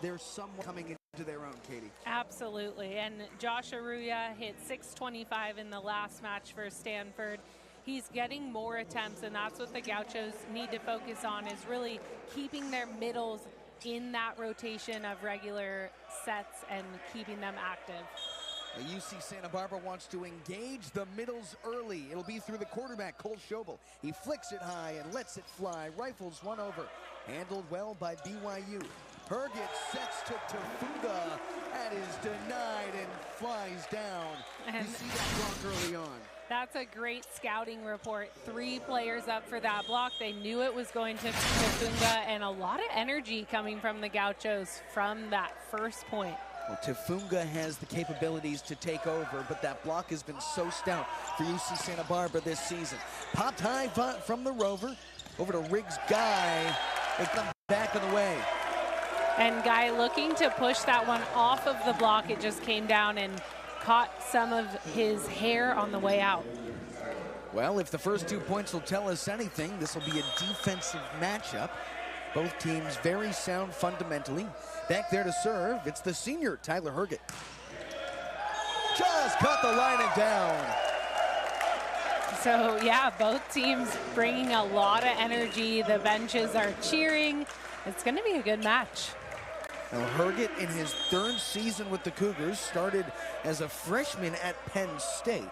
there's someone coming into their own, Katie. Absolutely, and Josh Arroyo hit 625 in the last match for Stanford. He's getting more attempts, and that's what the Gauchos need to focus on, is really keeping their middles in that rotation of regular sets and keeping them active. UC Santa Barbara wants to engage the middles early. It'll be through the quarterback, Cole Schobel. He flicks it high and lets it fly. Rifles one over. Handled well by BYU. Herget sets to Tafuga. That is denied and flies down. And you see that block early on. That's a great scouting report. 3 players up for that block. They knew it was going to Tafuga, and a lot of energy coming from the Gauchos from that first point. Well, Tafuga has the capabilities to take over, but that block has been so stout for UC Santa Barbara this season. Popped high from the Rover, over to Riggs Guy. They come back on the way. And Guy looking to push that one off of the block. It just came down and caught some of his hair on the way out. Well, if the first 2 points will tell us anything, this will be a defensive matchup. Both teams very sound fundamentally. Back there to serve, it's the senior, Tyler Herget. Just caught the line and down. So, yeah, both teams bringing a lot of energy. The benches are cheering. It's going to be a good match. Now, Herget, in his 3rd season with the Cougars, started as a freshman at Penn State.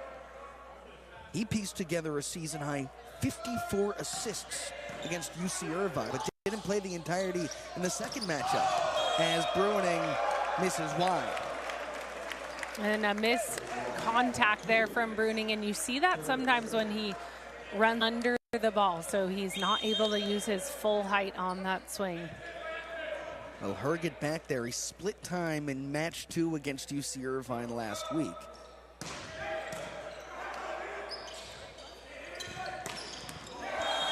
He pieced together a season-high 54 assists against UC Irvine, but didn't play the entirety in the second matchup as Bruining misses wide. And a miss contact there from Bruining, and you see that sometimes when he runs under the ball, so he's not able to use his full height on that swing. Well, Herget back there. He split time in match 2 against UC Irvine last week.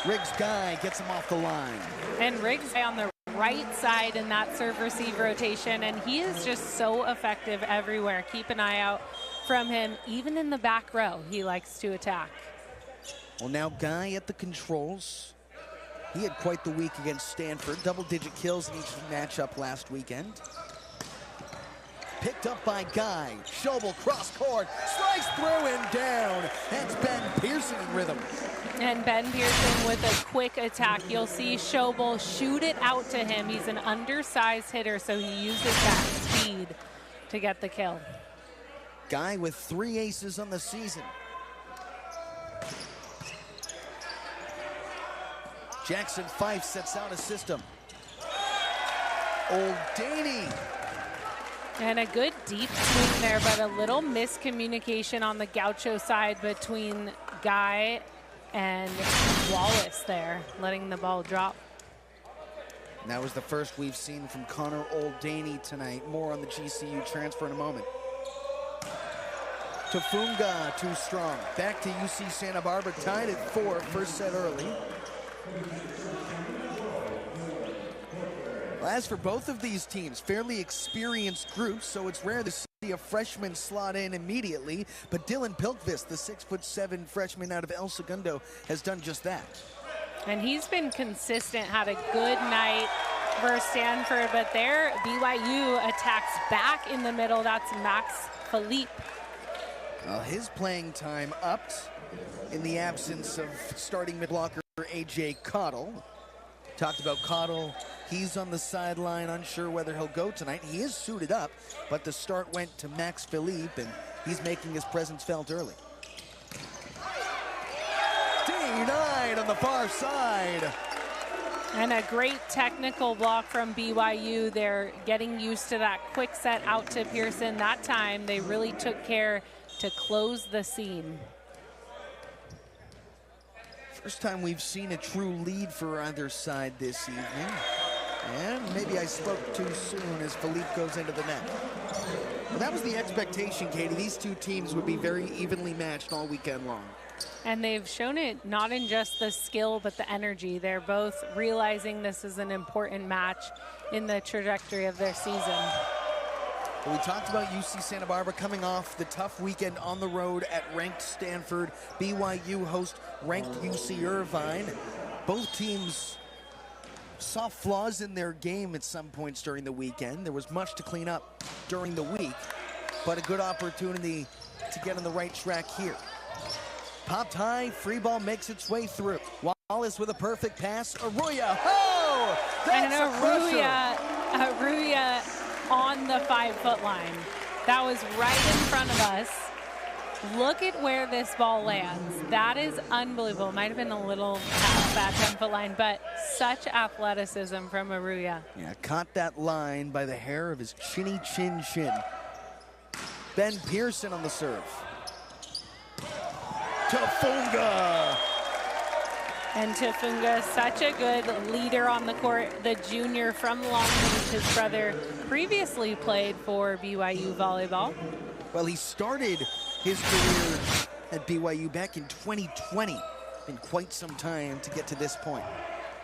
Riggs Guy gets him off the line. And Riggs on the right side in that serve-receive rotation, and he is just so effective everywhere. Keep an eye out from him, even in the back row. He likes to attack. Well, now Guy at the controls. He had quite the week against Stanford. Double-digit kills in each matchup last weekend. Picked up by Guy. Schobel cross court, slice through and down. That's Ben Pearson in rhythm. And Ben Pearson with a quick attack. You'll see Schobel shoot it out to him. He's an undersized hitter, so he uses that speed to get the kill. Guy with 3 aces on the season. Jackson Fife sets out a system. Old Daney. And a good deep swing there, but a little miscommunication on the Gaucho side between Guy and Wallace there, letting the ball drop. And that was the first we've seen from Connor Oldaney tonight. More on the GCU transfer in a moment. Tafunga too strong. Back to UC Santa Barbara, tied at 4, first set early. Well, as for both of these teams, fairly experienced groups, so it's rare to see a freshman slot in immediately, but Dylan Pilkvist, the 6'7" freshman out of El Segundo, has done just that. And he's been consistent, had a good night versus Stanford, but there BYU attacks back in the middle. That's Max Philippe. Well, his playing time upped in the absence of starting mid-blocker A.J. Cottle. Talked about Cottle. He's on the sideline, unsure whether he'll go tonight. He is suited up, but the start went to Max Philippe, and he's making his presence felt early. D9 on the far side. And a great technical block from BYU. They're getting used to that quick set out to Pearson. That time, they really took care to close the seam. First time we've seen a true lead for either side this evening. And maybe I spoke too soon as Philippe goes into the net. Well, that was the expectation, Katie. These two teams would be very evenly matched all weekend long. And they've shown it not in just the skill, but the energy. They're both realizing this is an important match in the trajectory of their season. We talked about UC Santa Barbara coming off the tough weekend on the road at ranked Stanford. BYU host ranked UC Irvine. Both teams saw flaws in their game at some points during the weekend. There was much to clean up during the week, but a good opportunity to get on the right track here. Popped high, free ball makes its way through. Wallace with a perfect pass. Arroyo, oh! That's a crusher! Arroyo on the 5-foot line. That was right in front of us. Look at where this ball lands. That is unbelievable. Might have been a little past that 10-foot line, but such athleticism from Arroyo. Yeah, caught that line by the hair of his chinny chin. Ben Pearson on the serve. Tafunga! And Tafunga, such a good leader on the court, the junior from Long Beach. His brother previously played for BYU volleyball. Well, he started his career at BYU back in 2020. Been quite some time to get to this point.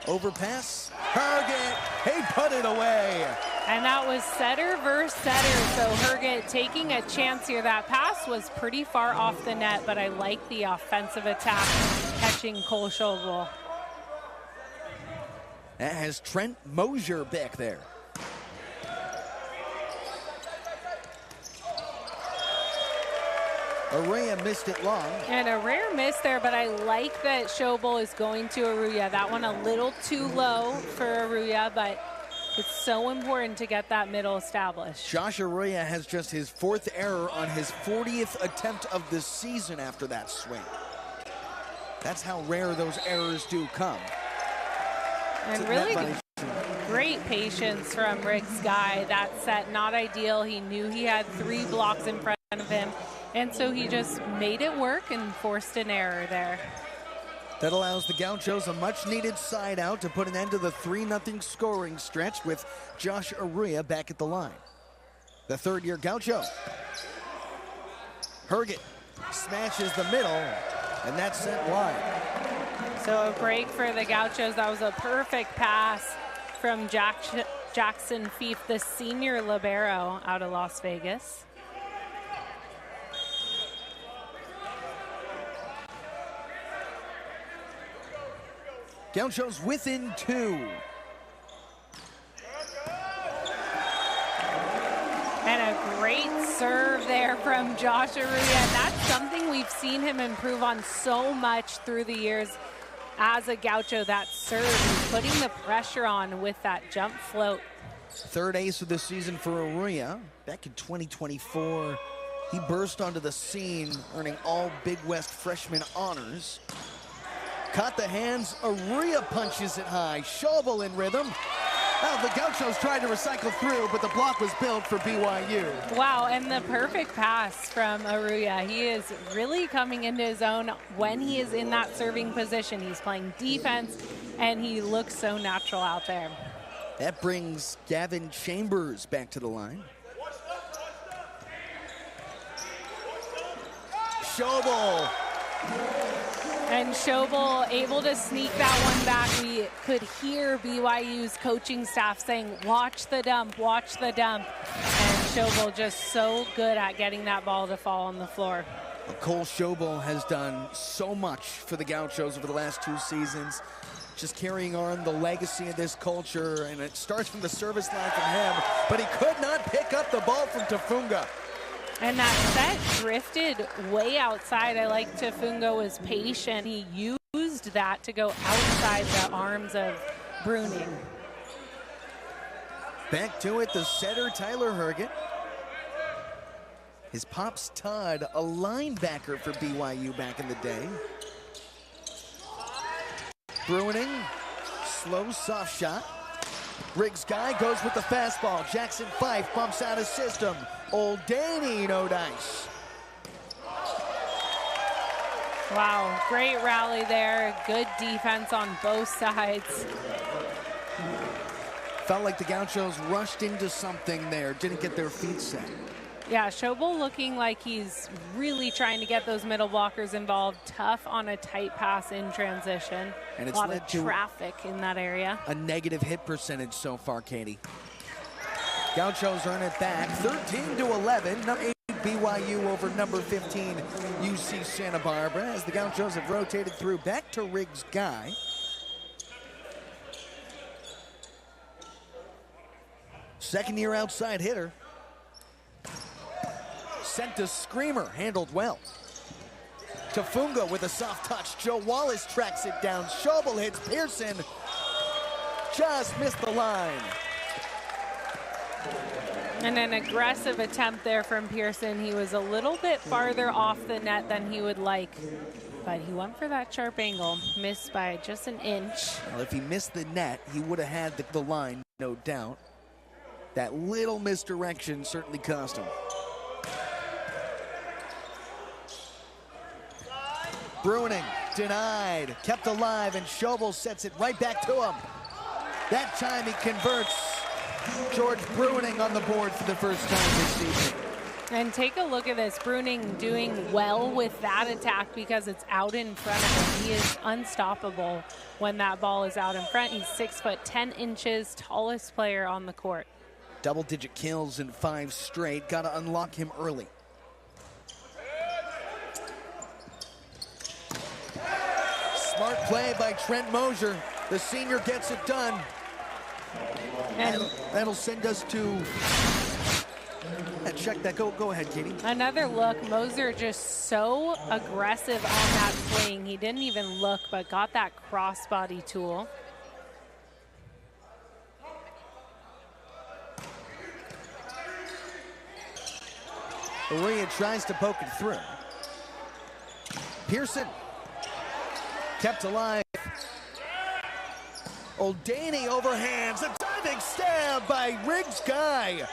Overpass, Herget, he put it away. And that was setter versus setter, so Herget taking a chance here. That pass was pretty far off the net, but I like the offensive attack catching Cole Schobel. That has Trent Mosier back there. Arroyo missed it long. And a rare miss there, but I like that Schobel is going to Arroyo. That one a little too low for Arroyo, but it's so important to get that middle established. Josh Arroyo has just his 4th error on his 40th attempt of the season after that swing. That's how rare those errors do come. And really great patience from Rick's guy. That set, not ideal. He knew he had 3 blocks in front of him. And so he just made it work and forced an error there. That allows the Gauchos a much-needed side out to put an end to the 3-0 scoring stretch with Josh Arroyo back at the line. The 3rd-year Gaucho. Herget smashes the middle, and that's sent wide. So a break for the Gauchos. That was a perfect pass from Jackson Fief, the senior libero out of Las Vegas. Gauchos within 2. And a great serve there from Josh Arroyo. And that's something we've seen him improve on so much through the years as a Gaucho, that serve. He's putting the pressure on with that jump float. 3rd ace of the season for Arroyo. Back in 2024, he burst onto the scene, earning all Big West freshman honors. Caught the hands, Arroyo punches it high. Schobel in rhythm. Well, the Gauchos tried to recycle through, but the block was built for BYU. Wow, and the perfect pass from Arroyo. He is really coming into his own when he is in that serving position. He's playing defense, and he looks so natural out there. That brings Gavin Chambers back to the line. Schobel. And Schobel able to sneak that one back. We could hear BYU's coaching staff saying, watch the dump, watch the dump. And Schobel just so good at getting that ball to fall on the floor. Cole Schobel has done so much for the Gauchos over the last 2 seasons, just carrying on the legacy of this culture, and it starts from the service line from him, but he could not pick up the ball from Tafunga. And that set drifted way outside. I like Tafunga was patient. He used that to go outside the arms of Bruning. Back to it, the setter, Tyler Herget. His pops Todd, a linebacker for BYU back in the day. Bruning, slow, soft shot. Riggs guy goes with the fastball. Jackson Fife bumps out his system. Old Danny, no dice. Wow, great rally there. Good defense on both sides. Felt like the Gauchos rushed into something there, didn't get their feet set. Yeah, Schobel looking like he's really trying to get those middle blockers involved. Tough on a tight pass in transition. And it's a lot led of to traffic in that area. A negative hit percentage so far, Katie. Gauchos earn it back, 13-11. Number 8 BYU over number 15 UC Santa Barbara, as the Gauchos have rotated through back to Riggs Guy. second-year outside hitter. Sent a screamer, handled well. Tafunga with a soft touch. Joe Wallace tracks it down. Schobel hits Pearson. Just missed the line. And an aggressive attempt there from Pearson. He was a little bit farther off the net than he would like, but he went for that sharp angle. Missed by just an inch. Well, if he missed the net, he would have had the line, no doubt. That little misdirection certainly cost him. Bruning denied, kept alive, and Schobel sets it right back to him. That time he converts. George Bruning on the board for the first time this season. And take a look at this. Bruning doing well with that attack because it's out in front of him. He is unstoppable when that ball is out in front. He's 6'10", tallest player on the court. Double-digit kills in 5 straight. Got to unlock him early. Smart play by Trent Mosier. The senior gets it done. And that'll send us to... check that. Go ahead, Katie. Another look. Moser just so aggressive on that swing. He didn't even look, but got that crossbody tool. Maria tries to poke it through. Pearson kept alive. O'Daney overhands. A diving stab by Riggs Guy.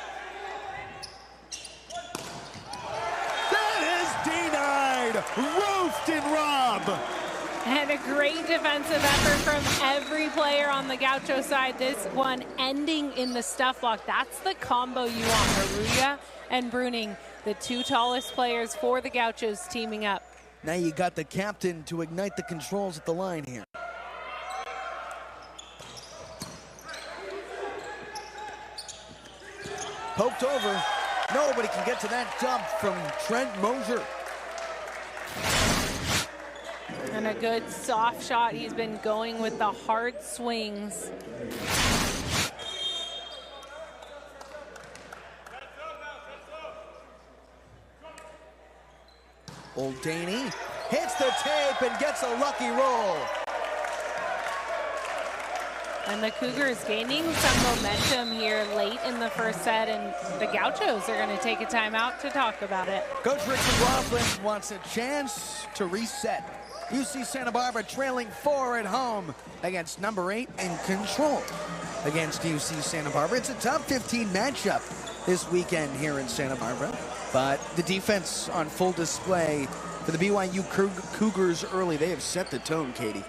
That is denied. Roofed in Rob. And a great defensive effort from every player on the Gaucho side. This one ending in the stuff block. That's the combo you want. Aruya and Bruning, the 2 tallest players for the Gauchos, teaming up. Now you got the captain to ignite the controls at the line here. Poked over. Nobody can get to that dump from Trent Mosier. And a good soft shot. He's been going with the hard swings. O'Daney hits the tape and gets a lucky roll. And the Cougars gaining some momentum here late in the first set, and the Gauchos are going to take a timeout to talk about it. Coach Rick McLaughlin wants a chance to reset. UC Santa Barbara trailing 4 at home against number 8 in control against UC Santa Barbara. It's a top 15 matchup this weekend here in Santa Barbara, but the defense on full display for the BYU Cougars early. They have set the tone, Katie.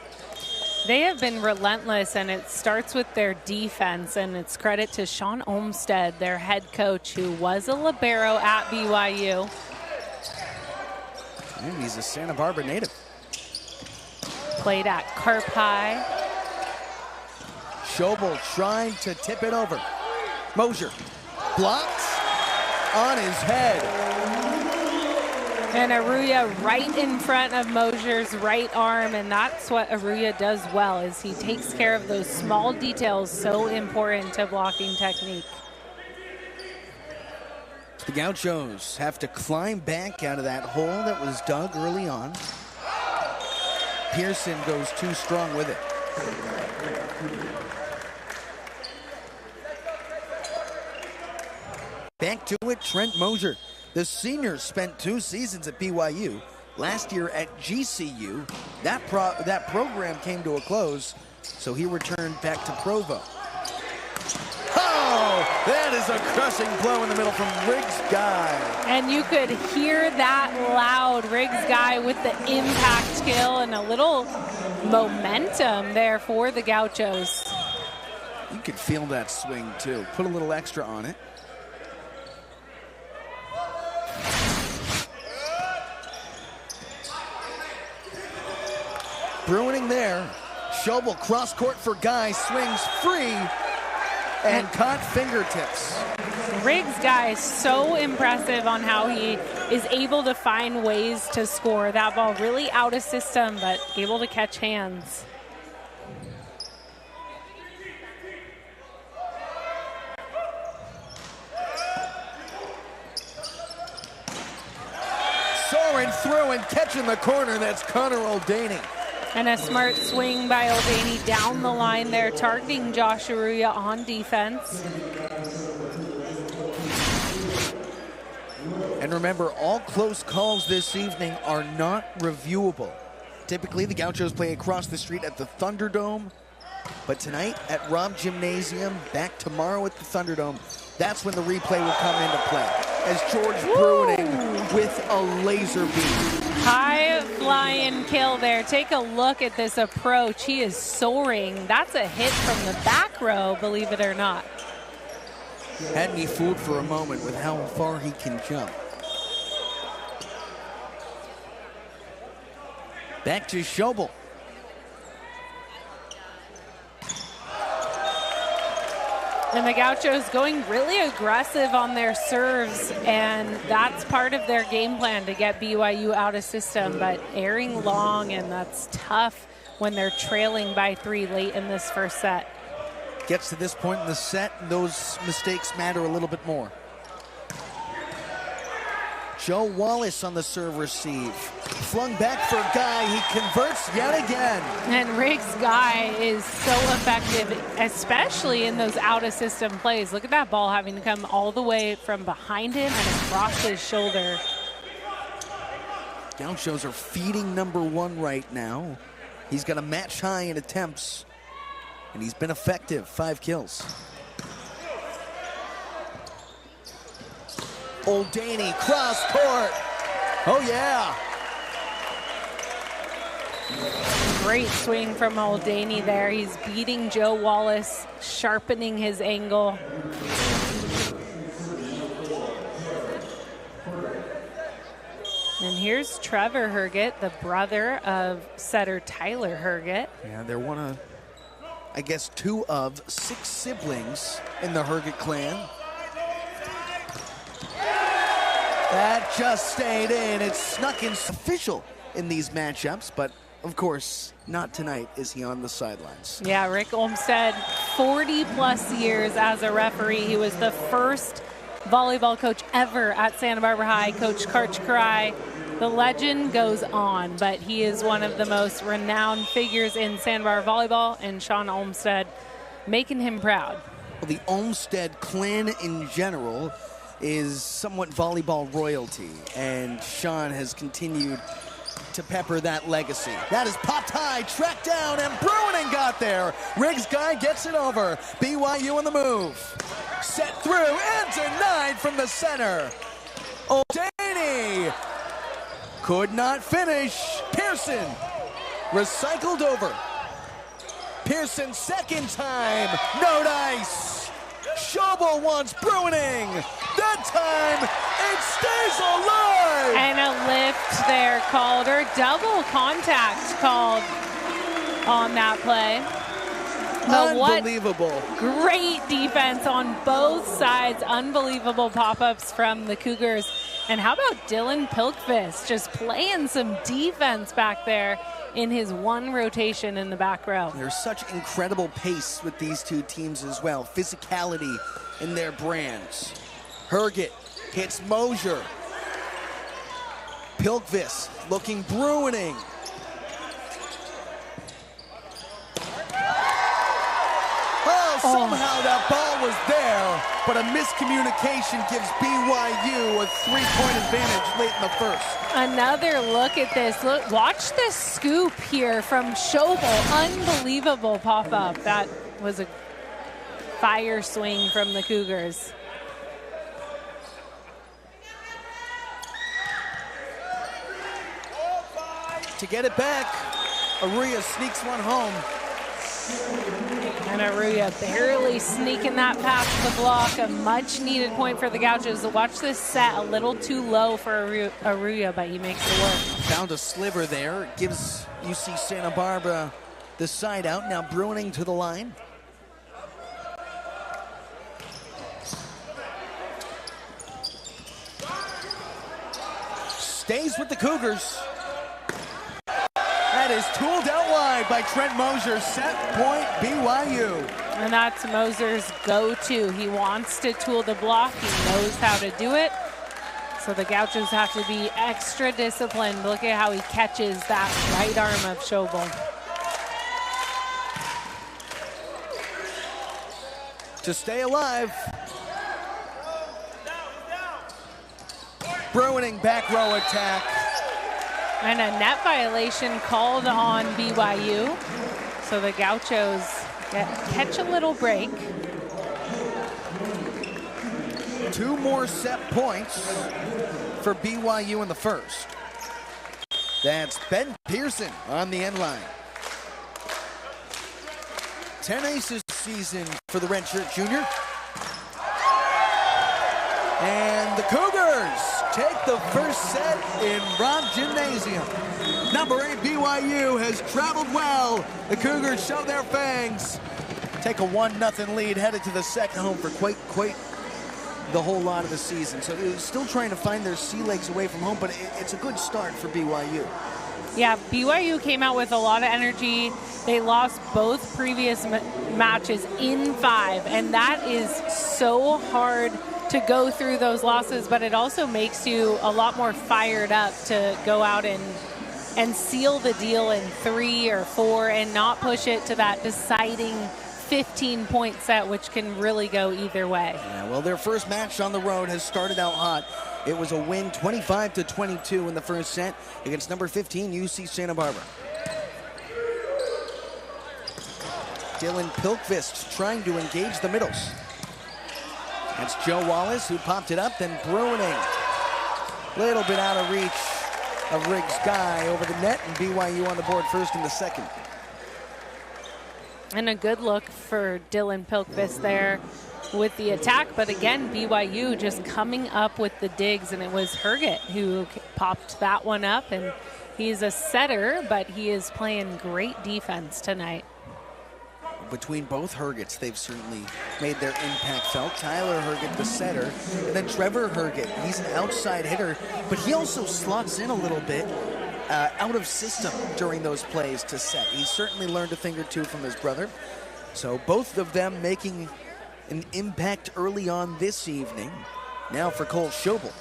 They have been relentless, and it starts with their defense, and it's credit to Sean Olmstead, their head coach, who was a libero at BYU. And he's a Santa Barbara native. Played at Carp High. Schobel trying to tip it over. Mosier blocked on his head. And Aruya right in front of Mosier's right arm, and that's what Aruya does well, is he takes care of those small details so important to blocking technique. The Gauchos have to climb back out of that hole that was dug early on. Pearson goes too strong with it. Back to it, Trent Mosier. The senior spent 2 seasons at BYU. Last year at GCU, that program came to a close, so he returned back to Provo. Oh, that is a crushing blow in the middle from Riggs Guy. And you could hear that loud. Riggs Guy with the impact skill and a little momentum there for the Gauchos. You could feel that swing too. Put a little extra on it. Bruning there. Schobel cross court for Guy, swings free and caught fingertips. Riggs Guy is so impressive on how he is able to find ways to score. That ball really out of system, but able to catch hands. powering through and catching the corner. That's Connor O'Daney. And a smart swing by O'Daney down the line there, targeting Josh Aruya on defense. And remember, all close calls this evening are not reviewable. Typically, the Gauchos play across the street at the Thunderdome, but tonight at Robb Gymnasium, back tomorrow at the Thunderdome, that's when the replay will come into play. As George Bruining with a laser beam. High flying kill there. Take a look at this approach. He is soaring. That's a hit from the back row, believe it or not. Had me fooled for a moment with how far he can jump. Back to Schobel. And the Gauchos going really aggressive on their serves, and that's part of their game plan to get BYU out of system, but airing long, and that's tough when they're trailing by 3 late in this first set. Gets to this point in the set, and those mistakes matter a little bit more. Joe Wallace on the serve receive. Flung back for Guy, he converts yet again. And Riggs Guy is so effective, especially in those out-of-system plays. Look at that ball having to come all the way from behind him and across his shoulder. Gauchos are feeding number 1 right now. He's got a match high in attempts, and he's been effective, 5 kills. O'Daney, cross court. Oh, yeah. Great swing from O'Daney there. He's beating Joe Wallace, sharpening his angle. And here's Trevor Herget, the brother of setter Tyler Herget. Yeah, they're one of, I guess, 2 of 6 siblings in the Herget clan. That just stayed in. It's snuck in. Official in these matchups, but of course, not tonight is he on the sidelines. Yeah, Rick Olmstead, 40-plus years as a referee. He was the first volleyball coach ever at Santa Barbara High, Coach Karch Karai. The legend goes on, but he is one of the most renowned figures in Santa Barbara volleyball, and Sean Olmstead making him proud. Well, the Olmstead clan in general is somewhat volleyball royalty, and Sean has continued to pepper that legacy. That is popped high, tracked down, and Bruining got there. Riggs Guy gets it over. BYU on the move. Set through and denied from the center. O'Daney could not finish. Pearson recycled over. Pearson second time, no dice. Schobel wants Bruining. That time, it stays alive! And a lift there called, or double contact called on that play. But unbelievable. What great defense on both sides. Unbelievable pop-ups from the Cougars. And how about Dylan Pilkvist just playing some defense back there in his 1 rotation in the back row. There's such incredible pace with these 2 teams as well. Physicality in their brands. Herget hits Mosier. Pilkvist looking Bruining. Oh, somehow that ball was there, but a miscommunication gives BYU a 3-point advantage late in the first. Another look at this. Look, watch this scoop here from Schobel. Unbelievable pop-up. That was a fire swing from the Cougars. To get it back, Aruya sneaks one home. And Aruya barely sneaking that past the block. A much-needed point for the Gauchos. Watch this set a little too low for Aruya, but he makes it work. Found a sliver there. Gives UC Santa Barbara the side out. Now Bruining to the line. Stays with the Cougars. That is tooled out wide by Trent Mosier. Set point BYU. And that's Moser's go-to. He wants to tool the block. He knows how to do it. So the Gauchos have to be extra disciplined. Look at how he catches that right arm of Schobel. To stay alive. Bruining back row attack. And a net violation called on BYU. So the Gauchos catch a little break. 2 more set points for BYU in the first. That's Ben Pearson on the end line. 10 aces this season for the redshirt junior. And the Cougars take the first set in Robb Gymnasium. Number 8 BYU has traveled well. The Cougars show their fangs. Take a 1-0 lead, headed to the second home for quite the whole lot of the season. So they're still trying to find their sea legs away from home, but it's a good start for BYU. Yeah, BYU came out with a lot of energy. They lost both previous matches in 5, and that is so hard to go through those losses, but it also makes you a lot more fired up to go out and seal the deal in 3 or 4 and not push it to that deciding 15-point set, which can really go either way. Yeah, well, their first match on the road has started out hot. It was a win 25-22 in the first set against number 15 UC Santa Barbara. Dylan Pilkvist trying to engage the middles. That's Joe Wallace who popped it up, then Bruining. Little bit out of reach of Riggs Guy over the net, and BYU on the board first in the second. And a good look for Dylan Pilkvist there with the attack, but again, BYU just coming up with the digs, and it was Herget who popped that one up, and he's a setter, but he is playing great defense tonight. Between both Hergets, they've certainly made their impact felt. Tyler Herget, the setter, and then Trevor Herget. He's an outside hitter, but he also slots in a little bit out of system during those plays to set. He's certainly learned a thing or two from his brother. So both of them making an impact early on this evening. Now for Cole Schobel.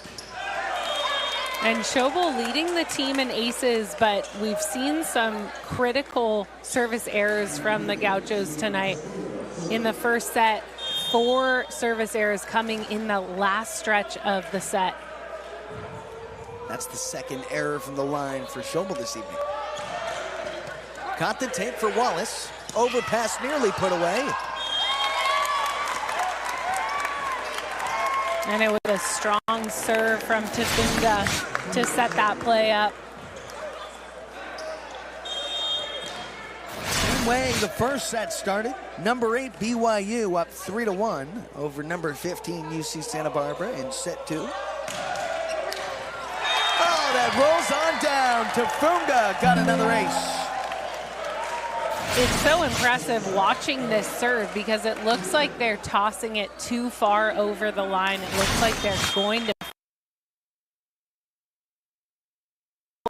And Schobel leading the team in aces, but we've seen some critical service errors from the Gauchos tonight. In the first set, 4 service errors coming in the last stretch of the set. That's the second error from the line for Schobel this evening. Caught the tape for Wallace. Overpass nearly put away. And it was a strong serve from Tafunga to set that play up. Same way the first set started. Number 8 BYU up 3-1 over number 15 UC Santa Barbara in set 2. Oh, that rolls on down. Tafunga got another ace. It's so impressive watching this serve because it looks like they're tossing it too far over the line. It looks like they're going to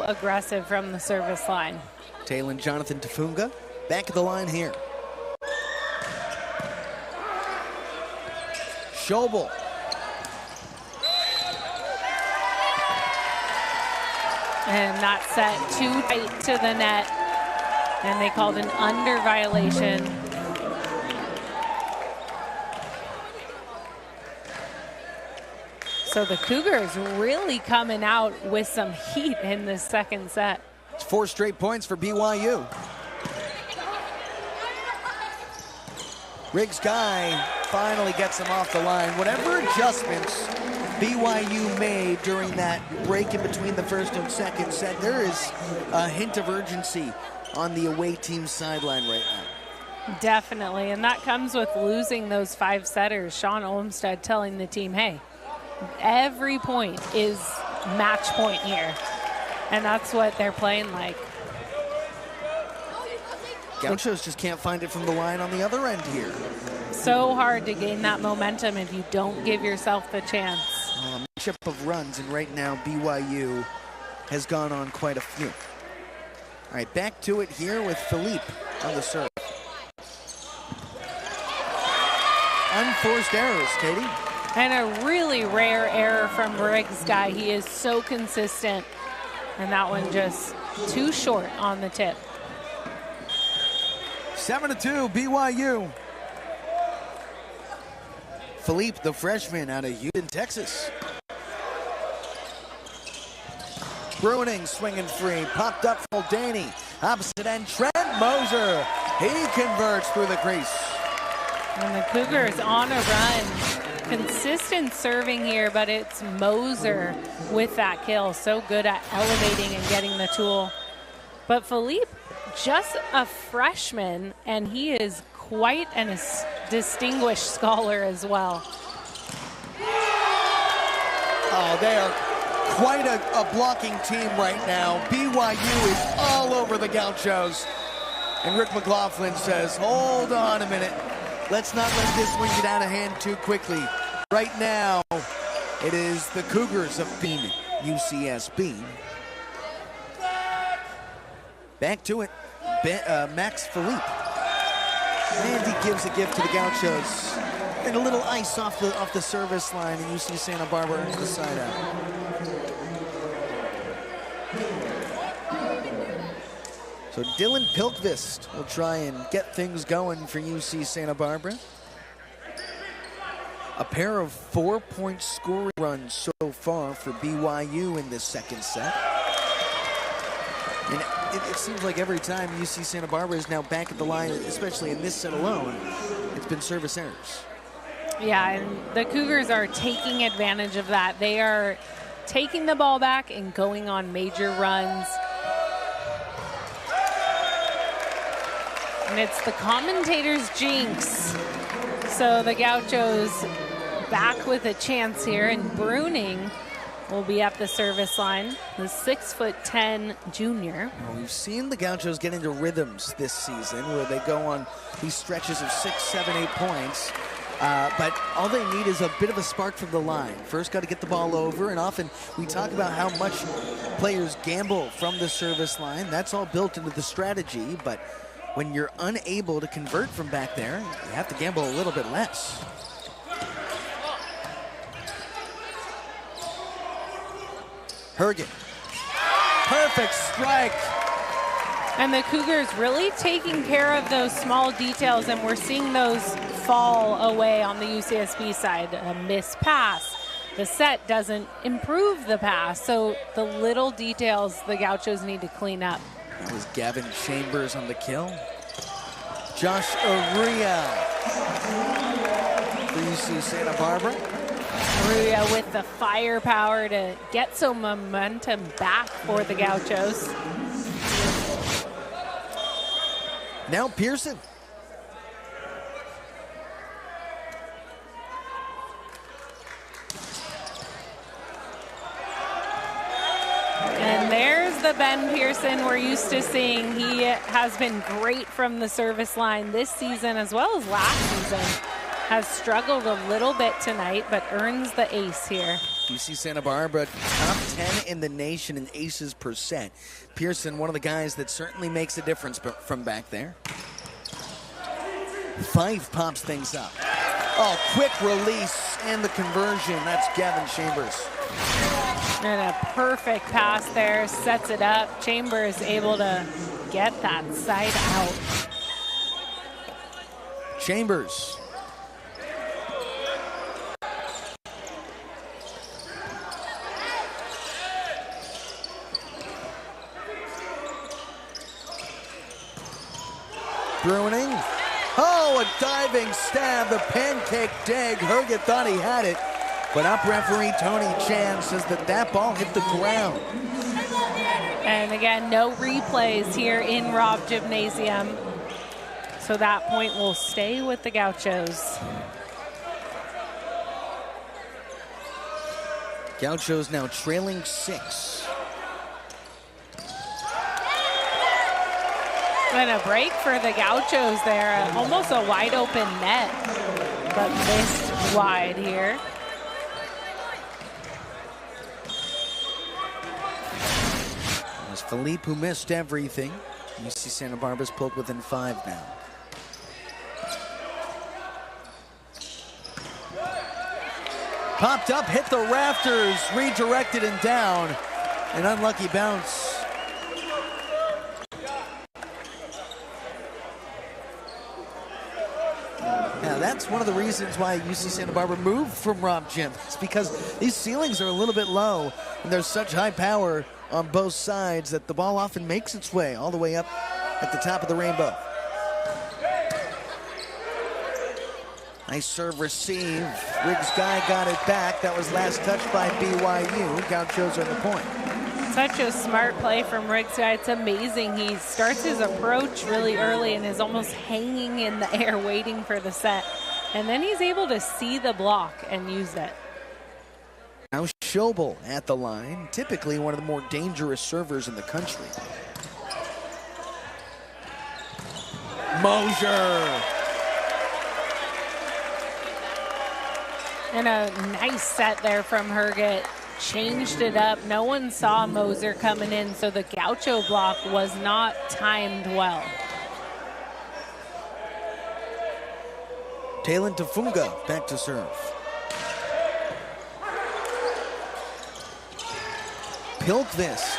aggressive from the service line. Talon Jonathan Tafunga back at the line here. Schobel. And that set too tight to the net. And they called an under violation. So the Cougars really coming out with some heat in this second set. It's 4 straight points for BYU. Riggs Guy finally gets him off the line. Whatever adjustments BYU made during that break in between the first and second set, there is a hint of urgency on the away team's sideline right now. Definitely, and that comes with losing those 5 setters. Sean Olmstead telling the team, hey, every point is match point here. And that's what they're playing like. Gauchos just can't find it from the line on the other end here. So hard to gain that momentum if you don't give yourself the chance. A matchup of runs, and right now BYU has gone on quite a few. All right, back to it here with Philippe on the serve. Unforced errors, Katie. And a really rare error from Briggs guy. He is so consistent. And that one just too short on the tip. 7-2, BYU. Philippe, the freshman out of Houston, Texas. Bruning swinging free, popped up for Danny. Opposite end, Trent Moser. He converts through the crease. And the Cougars on a run. Consistent serving here, but it's Moser with that kill. So good at elevating and getting the tool. But Philippe, just a freshman, and he is quite a distinguished scholar as well. Oh, they are quite a blocking team right now. BYU is all over the Gauchos. And Rick McLaughlin says, hold on a minute. Let's not let this one get out of hand too quickly. Right now, it is the Cougars of being UCSB. Back to it, Max Philippe. And he gives a gift to the Gauchos. And a little ice off the service line, and UC Santa Barbara earns the side out. So Dylan Pilkvist will try and get things going for UC Santa Barbara. A pair of 4-point scoring runs so far for BYU in this second set. And it seems like every time UC Santa Barbara is now back at the line, especially in this set alone, it's been service errors. Yeah, and the Cougars are taking advantage of that. They are taking the ball back and going on major runs. And it's the commentator's jinx. So the Gauchos back with a chance here, and Bruning will be at the service line, the 6'10" junior. Well, we've seen the Gauchos get into rhythms this season where they go on these stretches of 6, 7, 8 points. But all they need is a bit of a spark from the line. First, got to get the ball over, and often we talk about how much players gamble from the service line. That's all built into the strategy, but when you're unable to convert from back there, you have to gamble a little bit less. Hergen. Perfect strike. And the Cougars really taking care of those small details, and we're seeing those fall away on the UCSB side. A missed pass. The set doesn't improve the pass, so the little details the Gauchos need to clean up. That was Gavin Chambers on the kill. Josh Aruya for UC Santa Barbara. Aruya with the firepower to get some momentum back for the Gauchos. Now Pearson. And there's the Ben Pearson we're used to seeing. He has been great from the service line this season as well as last season. Has struggled a little bit tonight, but earns the ace here. UC Santa Barbara, top 10 in the nation in aces per set. Pearson, one of the guys that certainly makes a difference from back there. Five pops things up. Oh, quick release and the conversion. That's Gavin Chambers. And a perfect pass there, sets it up. Chambers able to get that side out. Chambers. Bruning. Oh, a diving stab, the pancake dig. Herget thought he had it, but up referee Tony Chan says that ball hit the ground. And again, no replays here in Robb Gymnasium. So that point will stay with the Gauchos. Gauchos now trailing 6. And a break for the Gauchos there. Almost a wide open net, but missed wide here. It was Philippe who missed everything. UC Santa Barbara's pulled within 5 now. Popped up, hit the rafters, redirected and down. An unlucky bounce. Now that's one of the reasons why UC Santa Barbara moved from Rob Gym. It's because these ceilings are a little bit low and there's such high power on both sides that the ball often makes its way all the way up at the top of the rainbow. Nice serve receive. Riggs Guy got it back. That was last touched by BYU. Gauchos are on the point. Such a smart play from Riggs Guy. It's amazing. He starts his approach really early and is almost hanging in the air waiting for the set. And then he's able to see the block and use it. Now Schobel at the line, typically one of the more dangerous servers in the country. Mosier. And a nice set there from Herget. Changed it up. No one saw Moser coming in, so the Gaucho block was not timed well. Talon Tafunga back to serve. Pilkvis.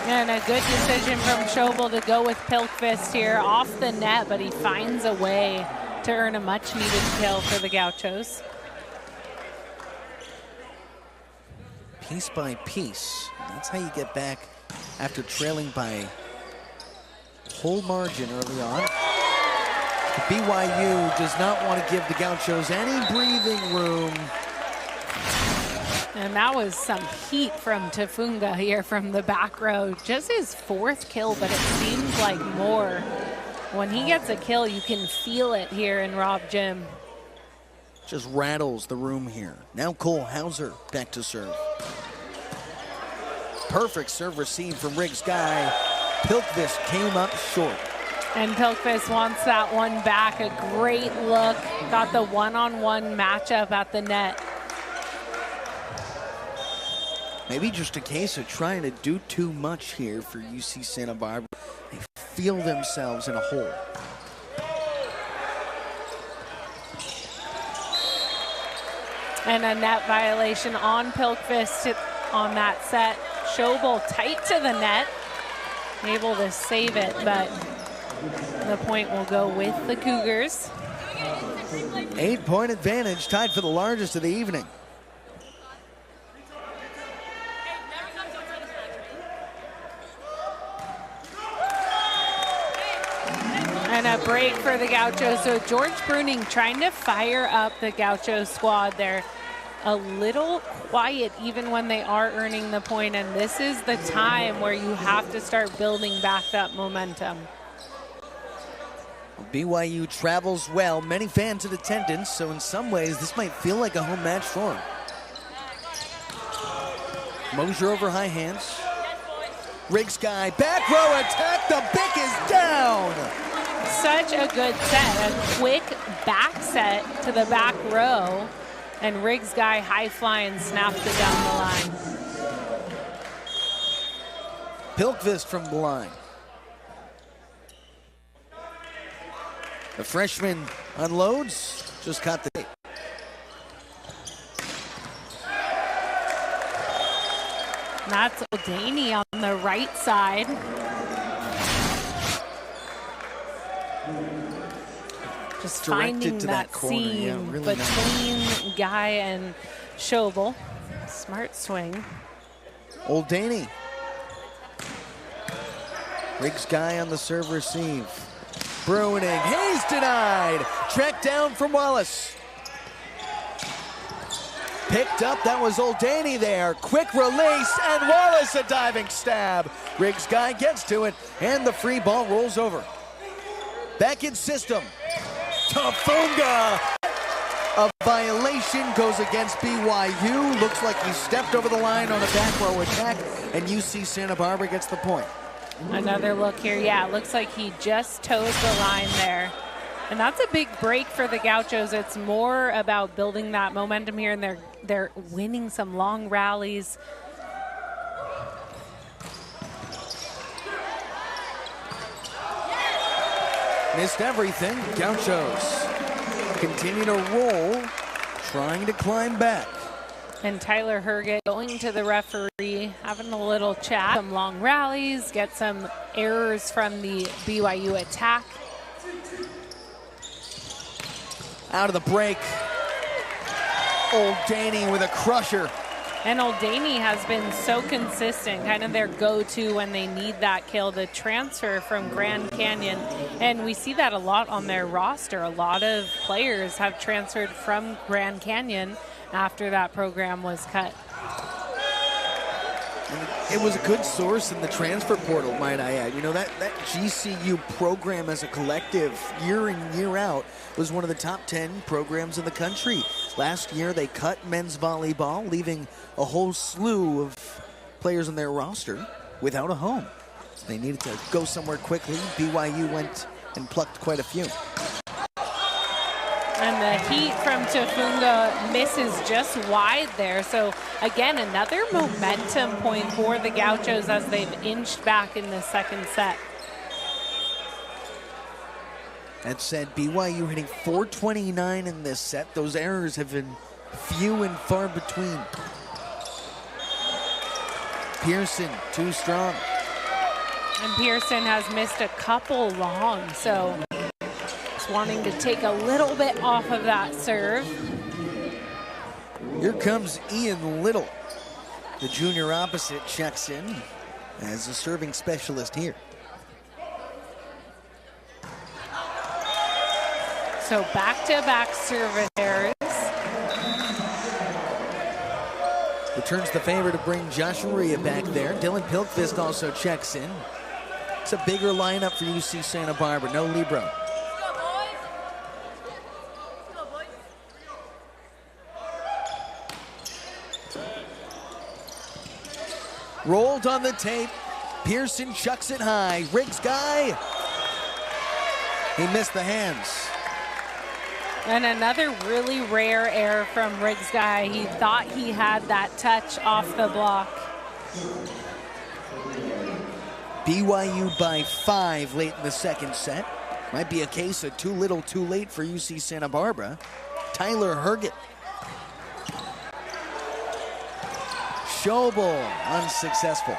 And a good decision from Schobel to go with Pilkvis here off the net, but he finds a way to earn a much-needed kill for the Gauchos. Piece by piece. That's how you get back after trailing by a whole margin early on. BYU does not want to give the Gauchos any breathing room. And that was some heat from Tafunga here from the back row. Just his fourth kill, but it seems like more. When he gets a kill, you can feel it here in Rob Gym. Just rattles the room here. Now Cole Hauser back to serve. Perfect serve receive from Riggs Guy. Pilkvis came up short. And Pilkvis wants that one back. A great look. Got the one-on-one matchup at the net. Maybe just a case of trying to do too much here for UC Santa Barbara. They feel themselves in a hole. And a net violation on Pilkvis on that set. Schobel tight to the net. Able to save it, but the point will go with the Cougars. 8-point advantage, tied for the largest of the evening. And a break for the Gauchos. So George Bruning trying to fire up the Gaucho squad there. A little quiet even when they are earning the point, and this is the time where you have to start building back that momentum. BYU travels well, many fans in attendance, so in some ways this might feel like a home match for them. Mosier over high hands. Riggs Guy, back row attack, the Bick is down! Such a good set, a quick back set to the back row, and Riggs Guy high flying snapped it down the line. Pilkvis from the line. The freshman unloads, just caught the tape. That's O'Daney on the right side. Just finding that seam, yeah, really between nice. Guy and Schobel. Smart swing. O'Daney. Riggs Guy on the serve receive. Bruning, Hayes denied. Tracked down from Wallace. Picked up, that was O'Daney there. Quick release, and Wallace a diving stab. Riggs Guy gets to it, and the free ball rolls over. Back in system. Tafunga! A violation goes against BYU. Looks like he stepped over the line on a back row attack, and UC Santa Barbara gets the point. Another look here. Yeah, it looks like he just toes the line there. And that's a big break for the Gauchos. It's more about building that momentum here, and they're winning some long rallies. Missed everything. Gauchos continue to roll, trying to climb back. And Tyler Herget going to the referee, having a little chat. Some long rallies, get some errors from the BYU attack. Out of the break, Old Danny with a crusher. And Old Danny has been so consistent, kind of their go-to when they need that kill, the transfer from Grand Canyon. And we see that a lot on their roster. A lot of players have transferred from Grand Canyon after that program was cut. It was a good source in the transfer portal, might I add. You know, that GCU program as a collective, year in, year out, was one of the top 10 programs in the country. Last year, they cut men's volleyball, leaving a whole slew of players on their roster without a home. They needed to go somewhere quickly. BYU went and plucked quite a few. And the heat from Tafunga misses just wide there. So, again, another momentum point for the Gauchos as they've inched back in the second set. That said, BYU hitting 429 in this set. Those errors have been few and far between. Pearson, too strong. And Pearson has missed a couple long, so just wanting to take a little bit off of that serve. Here comes Ian Little. The junior opposite checks in as a serving specialist here. So back-to-back service errors. Returns the favor to bring Joshua Ria back there. Dylan Pilkvist also checks in. It's a bigger lineup for UC Santa Barbara. No Libro. Rolled on the tape. Pearson chucks it high. Riggs guy. He missed the hands. And another really rare error from Riggs guy. He thought he had that touch off the block. BYU by 5 late in the second set. Might be a case of too little, too late for UC Santa Barbara. Tyler Herget. Showball, unsuccessful.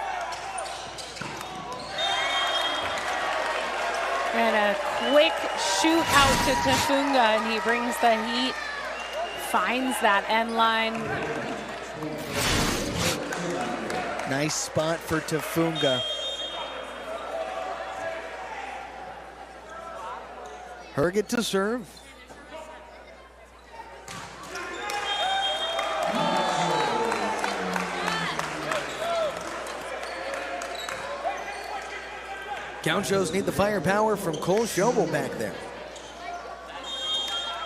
And a quick shoot out to Tafunga, and he brings the heat, finds that end line. Nice spot for Tafunga. Herget to serve. Gauchos need the firepower from Cole Schobel back there.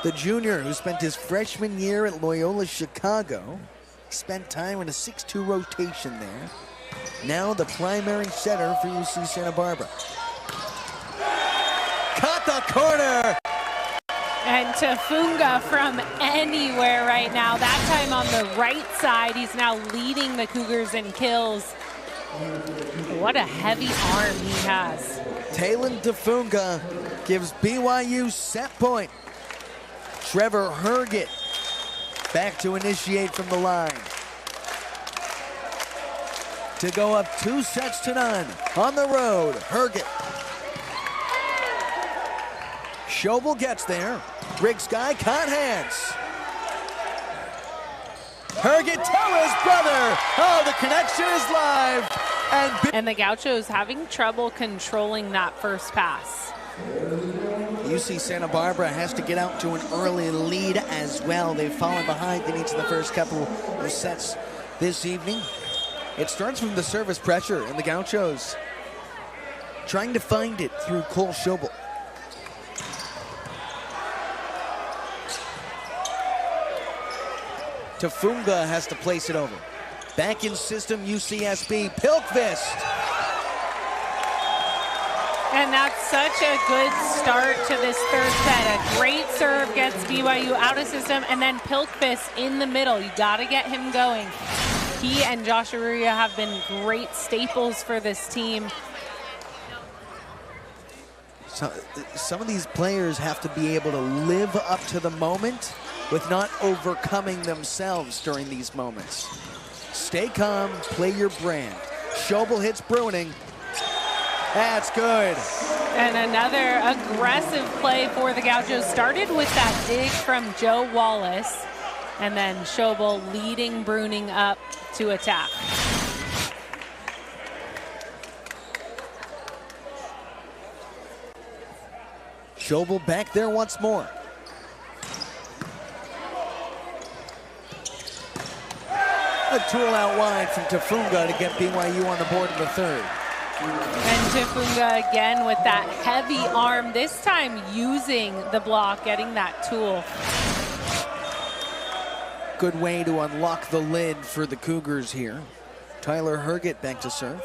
The junior who spent his freshman year at Loyola, Chicago, spent time in a 6-2 rotation there. Now the primary setter for UC Santa Barbara. Caught the corner! And Tafunga from anywhere right now. That time on the right side, he's now leading the Cougars in kills. What a heavy arm he has. Talon Tafunga gives BYU set point. Trevor Herget back to initiate from the line. To go up 2-0 on the road, Herget. Schobel gets there. Riggs guy caught hands. Herget to his brother. Oh, the connection is live. And the Gauchos having trouble controlling that first pass. UC Santa Barbara has to get out to an early lead as well. They've fallen behind in each of the first couple of sets this evening. It starts from the service pressure, and the Gauchos trying to find it through Cole Schobel. Tafunga has to place it over. Back in system, UCSB, Pilkvist. And that's such a good start to this third set. A great serve gets BYU out of system, and then Pilkvist in the middle. You got to get him going. He and Josh Aruya have been great staples for this team. Some of these players have to be able to live up to the moment with not overcoming themselves during these moments. Stay calm, play your brand. Schobel hits Bruining. That's good. And another aggressive play for the Gauchos. Started with that dig from Joe Wallace, and then Schobel leading Bruining up to attack. Schobel back there once more. A tool out wide from Tafunga to get BYU on the board in the third. And Tafunga again with that heavy arm, this time using the block, getting that tool. Good way to unlock the lid for the Cougars here. Tyler Herget back to serve.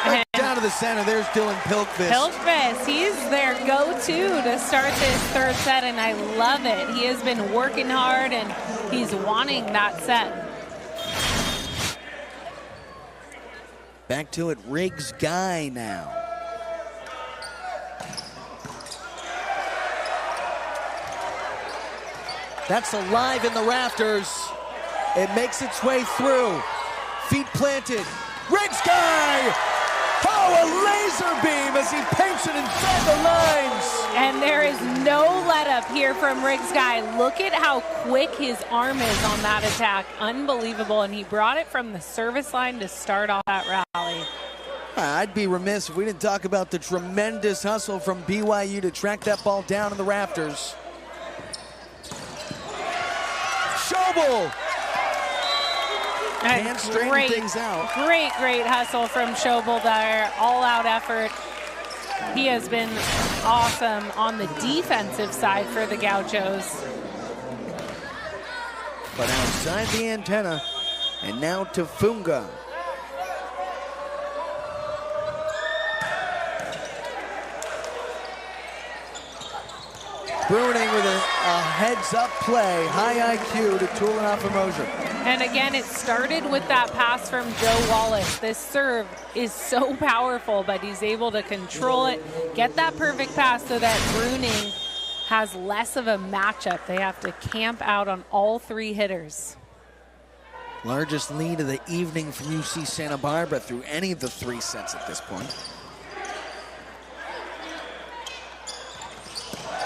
Right down to the center, there's Dylan Pilkvist. Pilkvist, he's their go-to to start this third set, and I love it. He has been working hard, and he's wanting that set. Back to it, Riggs Guy now. That's alive in the rafters. It makes its way through. Feet planted. Riggs Guy! Oh, a laser beam as he paints it inside the lines. And there is no let up here from Riggs Guy. Look at how quick his arm is on that attack. Unbelievable. And he brought it from the service line to start off that rally. I'd be remiss if we didn't talk about the tremendous hustle from BYU to track that ball down in the rafters. Schobel! Can't straighten things out. Great hustle from Schobel there. All-out effort. He has been awesome on the defensive side for the Gauchos. But outside the antenna, and now Tafunga. Bruining with a heads-up play, high IQ to Tulinafo-Mosier. And again, it started with that pass from Joe Wallace. This serve is so powerful, but he's able to control it, get that perfect pass so that Bruining has less of a matchup. They have to camp out on all three hitters. Largest lead of the evening from UC Santa Barbara through any of the three sets at this point.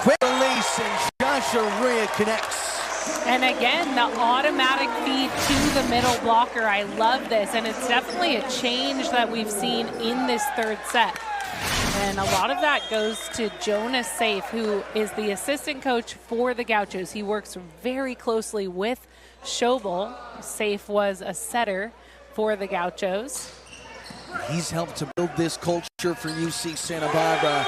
Quick release, and Josh Arroyo connects. And again, the automatic feed to the middle blocker. I love this, and it's definitely a change that we've seen in this third set. And a lot of that goes to Jonas Safe, who is the assistant coach for the Gauchos. He works very closely with Schobel. Safe was a setter for the Gauchos. He's helped to build this culture for UC Santa Barbara.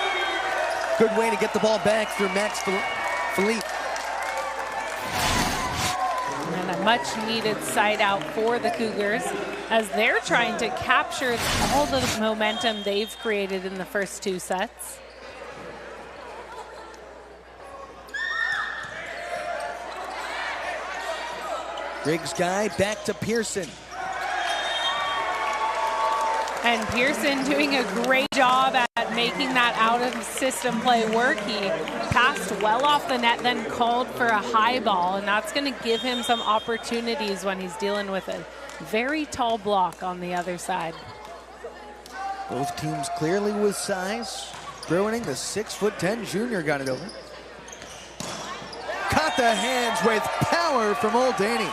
Good way to get the ball back through Max Philippe. And a much-needed side out for the Cougars as they're trying to capture all the momentum they've created in the first two sets. Riggs Guy back to Pearson. And Pearson doing a great job at making that out-of-system play work. He passed well off the net, then called for a high ball, and that's going to give him some opportunities when he's dealing with a very tall block on the other side. Both teams clearly with size. Bruining, the 6'10" junior, got it over. Caught the hands with power from Old Daney.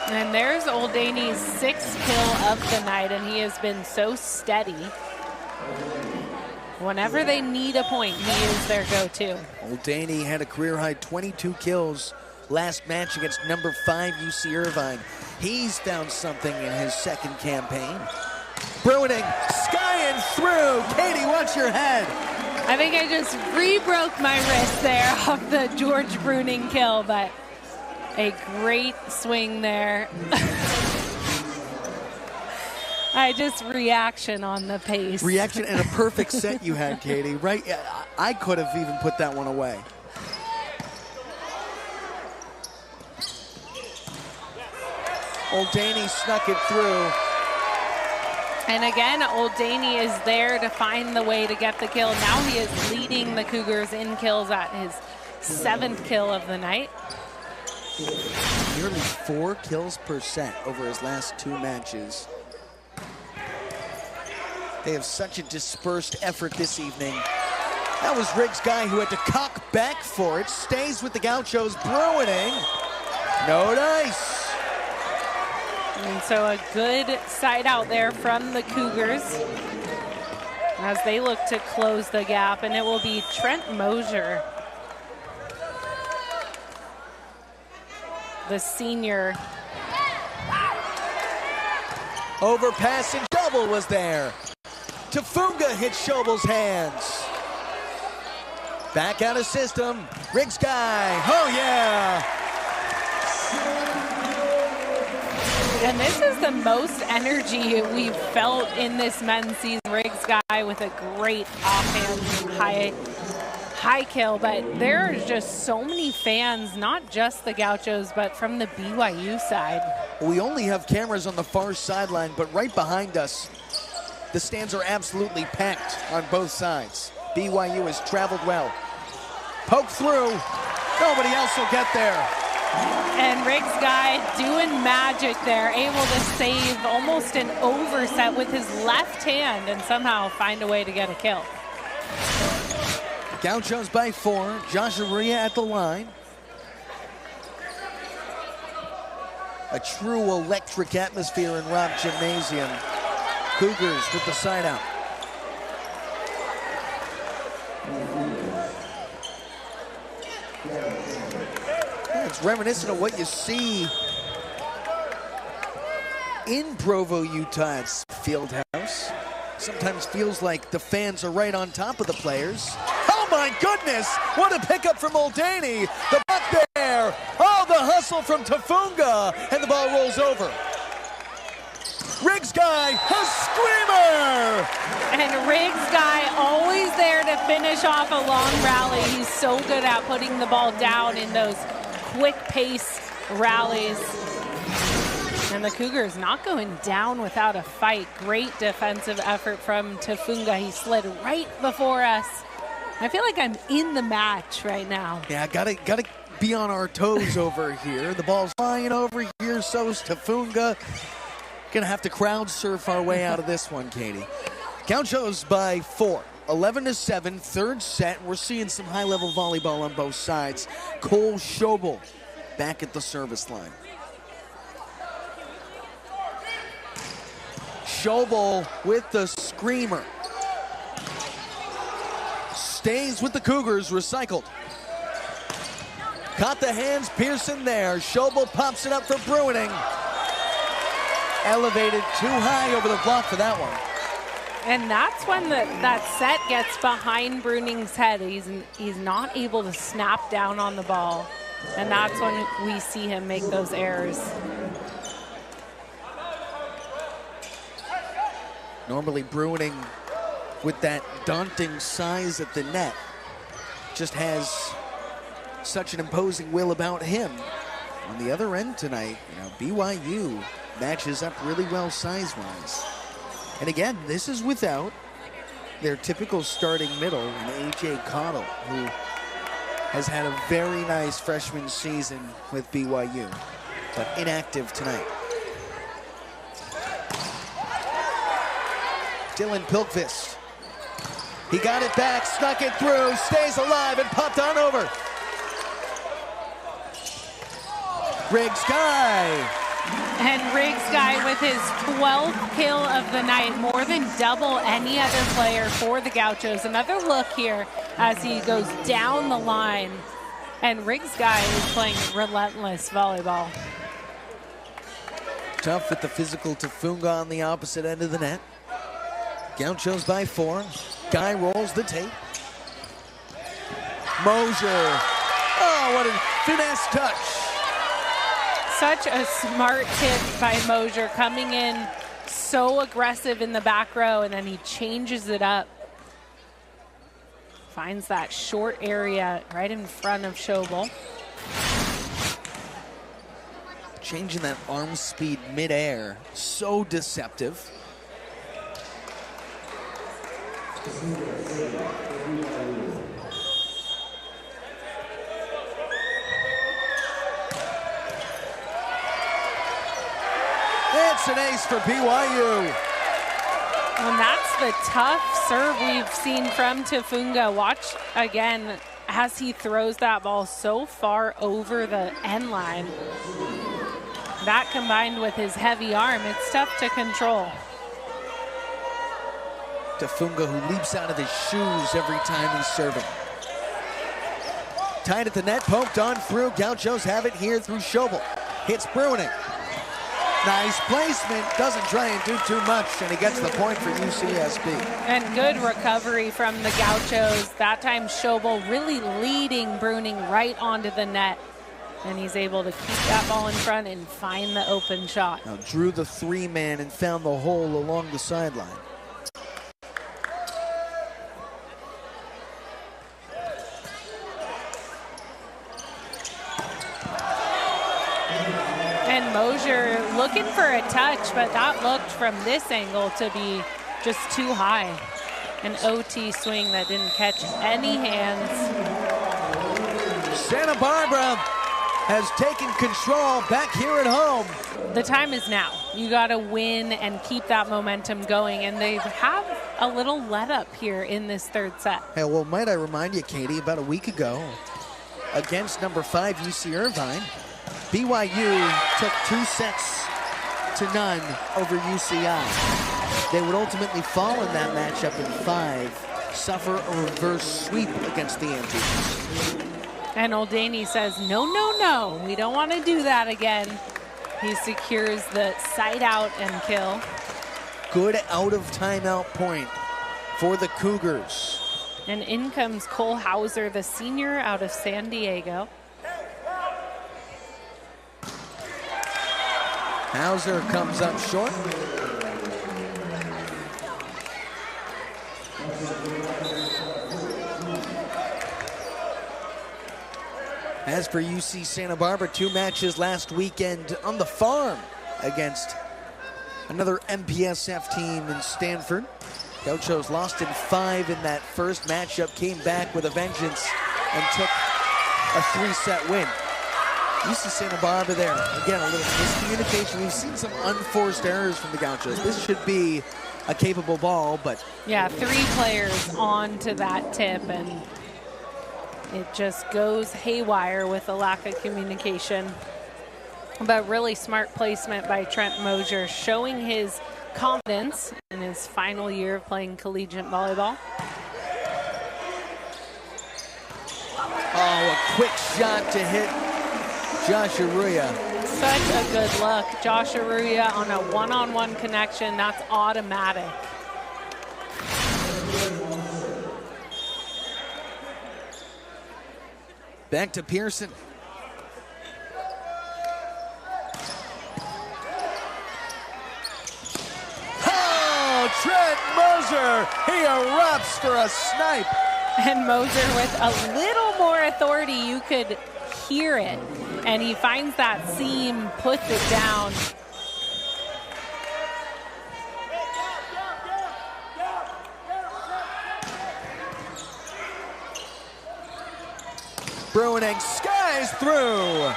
And there's Old Daney's sixth kill of the night, and he has been so steady. Whenever they need a point, he is their go-to. Old Daney had a career-high 22 kills last match against number 5 UC Irvine. He's found something in his second campaign. Bruining, skying through. Katie, watch your head. I think I just re-broke my wrist there off the George Bruining kill, but a great swing there. Reaction on the pace. Reaction and a perfect set you had, Katie, right? I could have even put that one away. Old Daney snuck it through. And again, Old Daney is there to find the way to get the kill. Now he is leading the Cougars in kills at his 7th kill of the night. Nearly 4 kills per set over his last 2 matches. They have such a dispersed effort this evening. That was Riggs' guy who had to cock back for it. Stays with the Gauchos, Bruining. No dice. And so a good side out there from the Cougars as they look to close the gap, and it will be Trent Mosier, the senior. Overpass and double was there. Tafunga hit Schobel's hands. Back out of system. Riggs' guy. Oh, yeah. And this is the most energy we've felt in this men's season. Riggs' guy with a great offhand high kill, but there are just so many fans, not just the Gauchos, but from the BYU side. We only have cameras on the far sideline, but right behind us, the stands are absolutely packed on both sides. BYU has traveled well. Poke through. Nobody else will get there. And Riggs' guy doing magic there, able to save almost an overset with his left hand and somehow find a way to get a kill. Gauchos by 4. Josh Aruya at the line. A true electric atmosphere in Robb Gymnasium. Cougars with the side out. It's reminiscent of what you see in Provo, Utah. It's Fieldhouse. Sometimes feels like the fans are right on top of the players. Oh my goodness! What a pickup from Muldaney. The buck there. Oh, the hustle from Tafunga, and the ball rolls over. Riggs' guy, a screamer! And Riggs' guy always there to finish off a long rally. He's so good at putting the ball down in those quick pace rallies. And the Cougars not going down without a fight. Great defensive effort from Tafunga. He slid right before us. I feel like I'm in the match right now. Yeah, gotta be on our toes over here. The ball's flying over here, so's Tafunga. Gonna have to crowd surf our way out of this one, Katie. Gauchos by 4. 11-7, third set. We're seeing some high-level volleyball on both sides. Cole Schobel back at the service line. Schobel with the screamer. Stays with the Cougars, recycled. Caught the hands, Pearson there. Schobel pops it up for Bruining. Elevated too high over the block for that one. And that's when that set gets behind Bruning's head. He's not able to snap down on the ball. And that's when we see him make those errors. Normally Bruining, with that daunting size at the net, just has such an imposing will about him. On the other end tonight, BYU matches up really well size-wise. And again, this is without their typical starting middle in A.J. Cottle, who has had a very nice freshman season with BYU, but inactive tonight. Dylan Pilkvist. He got it back, snuck it through, stays alive, and popped on over. Riggs' guy. And Riggs' guy with his 12th kill of the night, more than double any other player for the Gauchos. Another look here as he goes down the line. And Riggs' guy is playing relentless volleyball. Tough with the physical Tafunga on the opposite end of the net. Gauchos by 4. Guy rolls the tape. Mosier. Oh, what a finesse touch. Such a smart tip by Mosier, coming in so aggressive in the back row, and then he changes it up. Finds that short area right in front of Schobel. Changing that arm speed midair, so deceptive. It's an ace for BYU. And that's the tough serve we've seen from Tafunga. Watch again as he throws that ball so far over the end line. That combined with his heavy arm, it's tough to control. Tafunga, who leaps out of his shoes every time he's serving. Tied at the net, poked on through. Gauchos have it here through Schobel. Hits Bruining. Nice placement, doesn't try and do too much, and he gets the point for UCSB. And good recovery from the Gauchos. That time Schobel really leading Bruning right onto the net. And he's able to keep that ball in front and find the open shot. Now drew the three-man and found the hole along the sideline. And Mosier looking for a touch, but that looked from this angle to be just too high. An OT swing that didn't catch any hands. Santa Barbara has taken control back here at home. The time is now. You got to win and keep that momentum going, and they have a little let up here in this third set. Hey, well, might I remind you, Katie, about a week ago, against number 5 UC Irvine, BYU took 2-0 over UCI. They would ultimately fall in that matchup in 5, suffer a reverse sweep against the Antiques. And Oldaney says, no, no, no, we don't want to do that again. He secures the side out and kill. Good out of timeout point for the Cougars. And in comes Cole Hauser, the senior out of San Diego. Hauser comes up short. As for UC Santa Barbara, 2 matches last weekend on the farm against another MPSF team in Stanford. Gauchos lost in 5 in that first matchup, came back with a vengeance and took a 3-set win. UC Santa Barbara there, again, a little miscommunication. We've seen some unforced errors from the Gauchos. This should be a capable ball, but... Yeah, 3 players on to that tip, and it just goes haywire with a lack of communication. But really smart placement by Trent Mosier, showing his confidence in his final year of playing collegiate volleyball. Oh, a quick shot to hit Josh Arroyo. Such a good look. Josh Arroyo on a one-on-one connection. That's automatic. Back to Pearson. Oh, Trent Mosier, he erupts for a snipe. And Mosier with a little more authority, you could hear it. And he finds that seam, puts it down. Bruining skies through.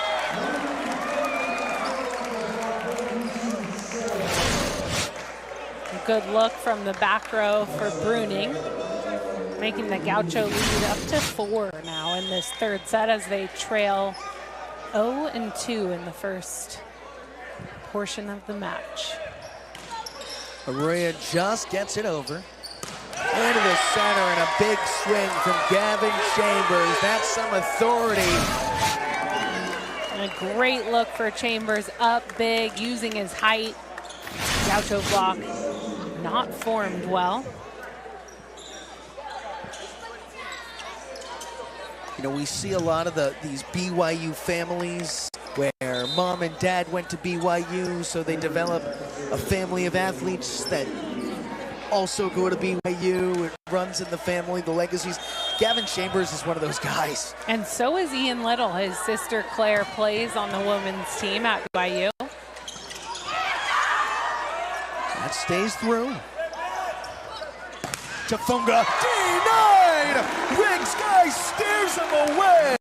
Good look from the back row for Bruning, making the Gaucho lead up to 4 now in this third set as they trail 0-2 in the first portion of the match. Arroyo just gets it over. Into the center and a big swing from Gavin Chambers. That's some authority. And a great look for Chambers, up big, using his height. Gaucho block not formed well. You know, we see a lot of these BYU families where mom and dad went to BYU, so they develop a family of athletes that also go to BYU. It runs in the family, the legacies. Gavin Chambers is one of those guys. And so is Ian Little. His sister Claire plays on the women's team at BYU. That stays through. Tafunga denied. Riggs Guy steers him away.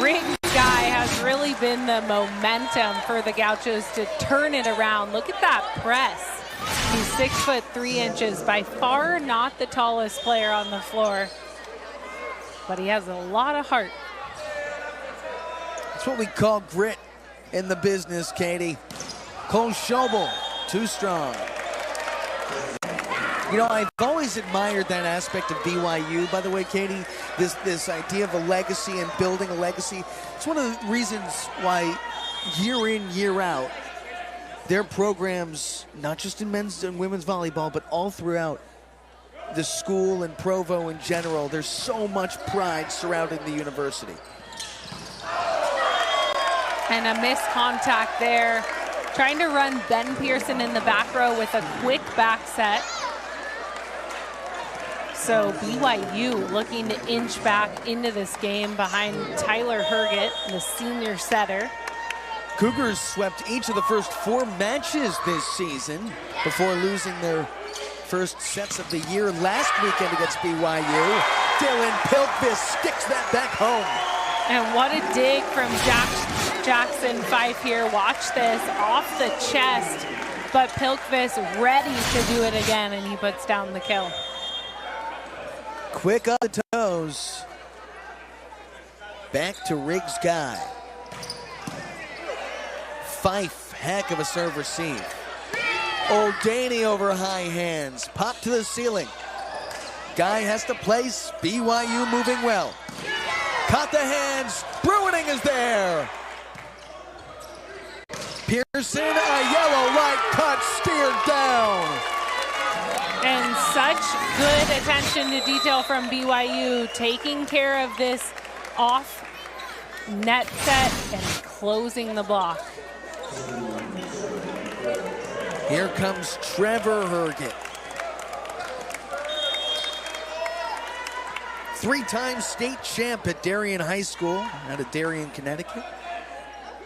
Riggs Guy has really been the momentum for the Gauchos to turn it around. Look at that press. He's 6'3", by far not the tallest player on the floor, but he has a lot of heart. That's what we call grit in the business, Katie. Cole Schobel, too strong. You know, I've always admired that aspect of BYU, by the way, Katie, this idea of a legacy and building a legacy. It's one of the reasons why year in, year out, their programs, not just in men's and women's volleyball, but all throughout the school and Provo in general, there's so much pride surrounding the university. And a missed contact there. Trying to run Ben Pearson in the back row with a quick back set. So BYU looking to inch back into this game behind Tyler Herget, the senior setter. Cougars swept each of the first 4 matches this season before losing their first sets of the year last weekend against BYU. Dylan Pilkvis sticks that back home. And what a dig from Jackson Fife here. Watch this, off the chest, but Pilkvis ready to do it again, and he puts down the kill. Quick on the toes. Back to Riggs Guy. Fife, heck of a serve receive. O'Daney over high hands. Pop to the ceiling. Guy has to place. BYU moving well. Caught the hands. Bruining is there. Pearson, a yellow light cut, steered down. And such good attention to detail from BYU, taking care of this off net set and closing the block. Here comes Trevor Herget. 3-time state champ at Darien High School out of Darien, Connecticut.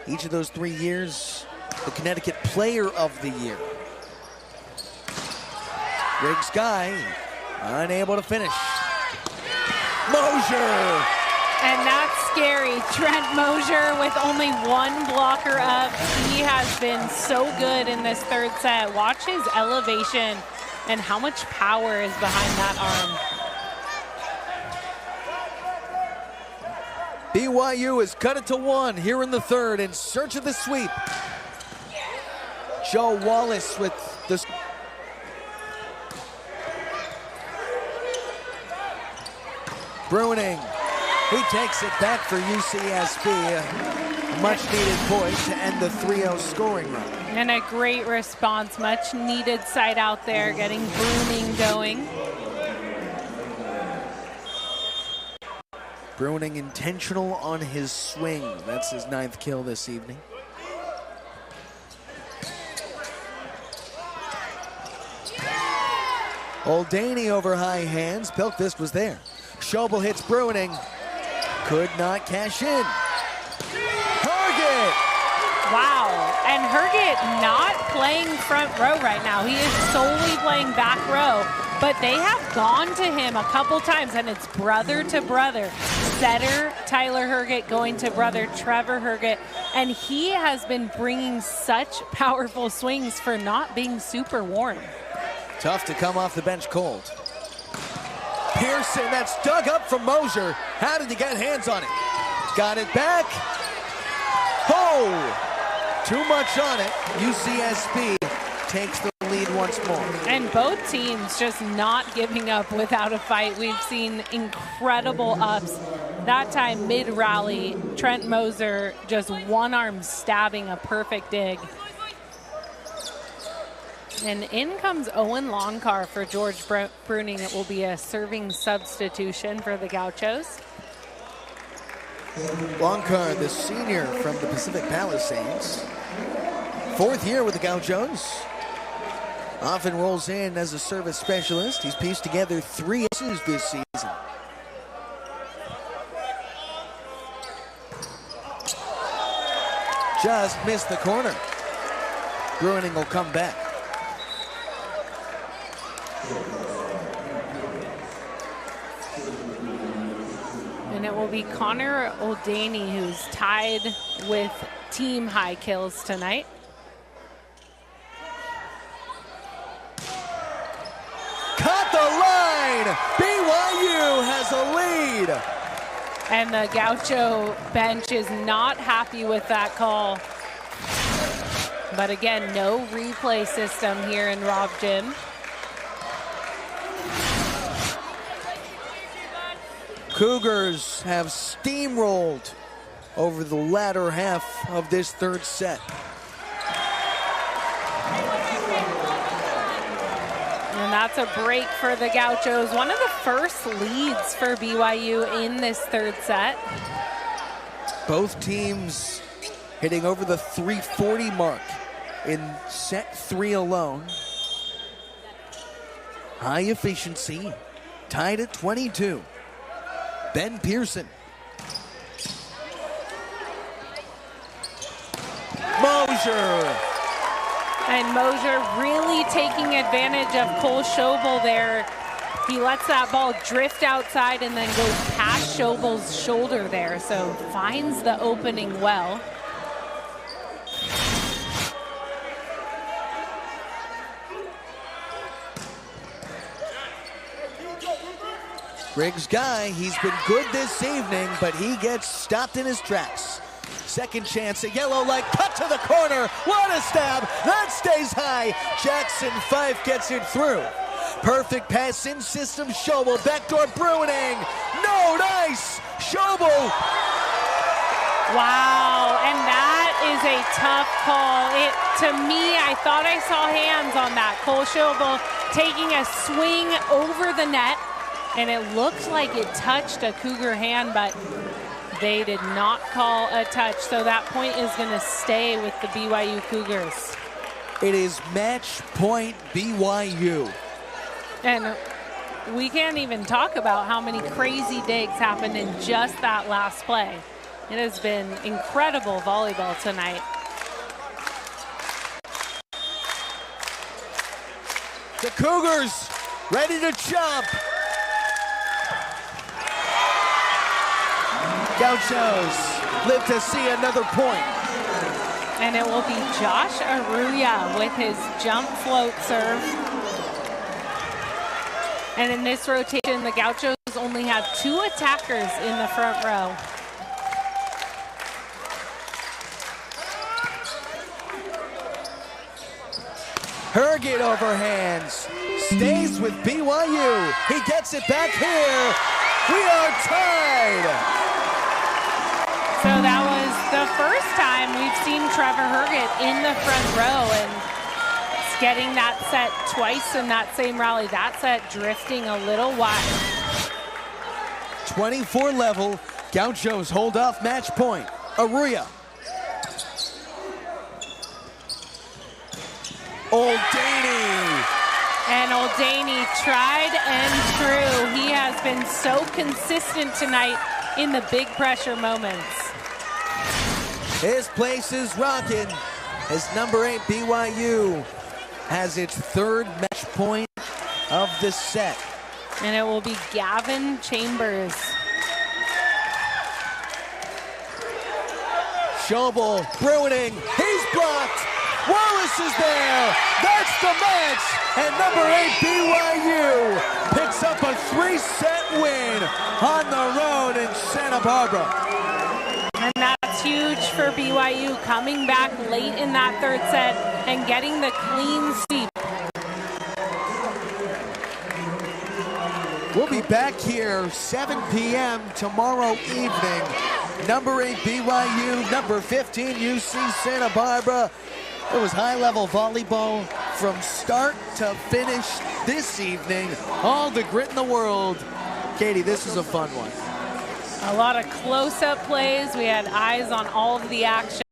Each of those 3 years, the Connecticut Player of the Year. Riggs Guy, unable to finish. Mosier! And that's scary. Trent Mosier with only 1 blocker up. He has been so good in this 3rd set. Watch his elevation and how much power is behind that arm. BYU has cut it to 1 here in the 3rd in search of the sweep. Joe Wallace with the... Bruining. He takes it back for UCSB. A much-needed point to end the 3-0 scoring run. And a great response. Much-needed sight out there, getting Bruining going. Bruining intentional on his swing. That's his 9th kill this evening. O'Daney over high hands. Pilkvist was there. Schobel hits Bruining. Could not cash in. Herget! Wow. And Herget not playing front row right now. He is solely playing back row. But they have gone to him a couple times, and it's brother to brother. Setter Tyler Herget going to brother Trevor Herget. And he has been bringing such powerful swings for not being super worn. Tough to come off the bench cold. Pearson, that's dug up from Mosier. How did he get hands on it? Got it back. Oh! Too much on it. UCSB takes the lead once more. And both teams just not giving up without a fight. We've seen incredible ups. That time mid-rally, Trent Moser just one arm stabbing a perfect dig. And in comes Owen Longcar for George Bruning. It will be a serving substitution for the Gauchos. Longcar, the senior from the Pacific Palisades. 4th year with the Gauchos. Often rolls in as a service specialist. He's pieced together 3 aces this season. Just missed the corner. Bruining will come back. And it will be Connor O'Daney who's tied with team high kills tonight. Caught the line! BYU has a lead! And the Gaucho bench is not happy with that call. But again, no replay system here in Rob Gym. Cougars have steamrolled over the latter half of this third set. And that's a break for the Gauchos. One of the first leads for BYU in this third set. Both teams hitting over the 340 mark in set 3 alone. High efficiency, tied at 22. Ben Pearson. Mosier. And Mosier really taking advantage of Cole Schobel there. He lets that ball drift outside and then goes past Schobel's shoulder there, so finds the opening well. Riggs guy, he's been good this evening, but he gets stopped in his tracks. Second chance, a yellow light, cut to the corner. What a stab, that stays high. Jackson Fife gets it through. Perfect pass in system, Schobel, backdoor Bruining. No, nice, Schobel. Wow, and that is a tough call. To me, I thought I saw hands on that. Cole Schobel taking a swing over the net, and it looked like it touched a Cougar hand, but they did not call a touch, so that point is going to stay with the BYU Cougars. It is match point BYU. And we can't even talk about how many crazy digs happened in just that last play. It has been incredible volleyball tonight. The Cougars ready to jump. Gauchos live to see another point. And it will be Josh Aruya with his jump float serve. And in this rotation, the Gauchos only have 2 attackers in the front row. Herget overhands, stays with BYU. He gets it back here. We are tied. So that was the first time we've seen Trevor Herget in the front row, and it's getting that set twice in that same rally. That set drifting a little wide. 24 level, Gauchos hold off match point. Aruya. O'Daney. And O'Daney tried and true. He has been so consistent tonight in the big pressure moments. His place is rocking as number 8 BYU has its 3rd match point of the set. And it will be Gavin Chambers. Schobel, Bruining, he's blocked. Wallace is there. That's the match. And number 8 BYU picks up a 3-set win on the road in Santa Barbara. And that's huge for BYU, coming back late in that third set and getting the clean sweep. We'll be back here 7 p.m. tomorrow evening. Number 8 BYU, number 15 UC Santa Barbara. It was high-level volleyball from start to finish this evening. All the grit in the world. Katie, this is a fun one. A lot of close-up plays. We had eyes on all of the action.